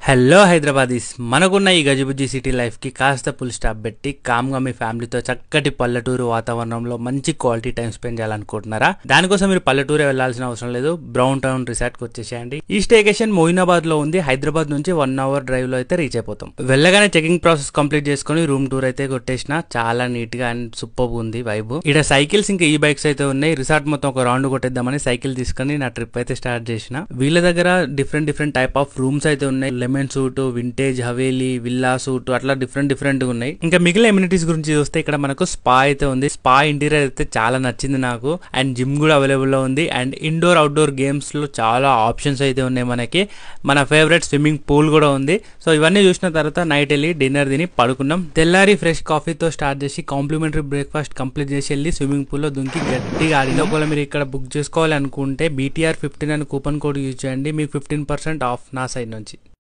Hello Hyderabadis, మనకున్న ఈ గజిబుజ్జి city లైఫ్కి కాస్త ఫుల్ స్టాప్ పెట్టి కామ్గా మీ ఫ్యామిలీతో చక్కటి పల్లెటూరు వాతావరణంలో మంచి క్వాలిటీ టైం స్పెండ్ చేయాలనుకుంటున్నారా? దానికోసం మీరు పల్లెటూరు వెళ్లాల్సిన అవసరం లేదు, బ్రౌన్ టౌన్ రిసార్ట్కి వచ్చేసేయండి. ఈ స్టేకేషన్ మోయినాబాద్ లో ఉంది. హైదరాబాద్ నుంచి 1 hour డ్రైవ్ లో అయితే రీచ్ అయిపోతాం. వెళ్ళగానే చెకింగ్ ప్రాసెస్ కంప్లీట్ చేసుకుని రూమ్ టూర్ అయితే కొట్టేసిన. చాలా నీట్ గా అండ్ సూపర్ ఉంది వైబ్. ఇక్కడ సైకిల్స్ ఇంకా ఈ బైక్స్ అయితే ఉన్నాయి. రిసార్ట్ మొత్తం ఒక రౌండ్ కొట్టేద్దామని సైకిల్ తీసుకుని నా ట్రిప్ అయితే స్టార్ట్ చేసిన. వీళ్ళ దగ్గర డిఫరెంట్ టైప్ ఆఫ్ రూమ్స్ అయితే ఉన్నాయి. Lemon suit, vintage Haveli, villa suit, అట్లా డిఫరెంట్ గా ఉన్నాయి. ఇంకా మిగిలిన ఎమ్యూనిటీస్ గురించి చూస్తే ఇక్కడ మనకు స్పా అయితే ఉంది. స్పా ఇంటీరియర్ అయితే చాలా నచ్చింది నాకు. అండ్ జిమ్ కూడా అవైలబుల్ లో ఉంది. అండ్ ఇండోర్ అవుట్డోర్ గేమ్స్ లో చాలా ఆప్షన్స్ అయితే ఉన్నాయి మనకి. మన ఫేవరెట్ స్విమ్మింగ్ పూల్ కూడా ఉంది. సో ఇవన్నీ చూసిన తర్వాత నైట్ వెళ్ళి డిన్నర్ తిని పడుకున్నాం. తెల్లారి ఫ్రెష్ కాఫీతో స్టార్ట్ చేసి కాంప్లిమెంటరీ బ్రేక్ఫాస్ట్ కంప్లీట్ చేసి వెళ్ళి స్విమ్మింగ్ పూల్ లో దుంకి గట్టిగా ఆడింది. ఒకవేళ మీరు ఇక్కడ బుక్ చేసుకోవాలి అనుకుంటే BTR 15 అని కూపన్ కోడ్ యూజ్ చేయండి. మీకు 15% ఆఫ్ నా సైడ్ నుంచి.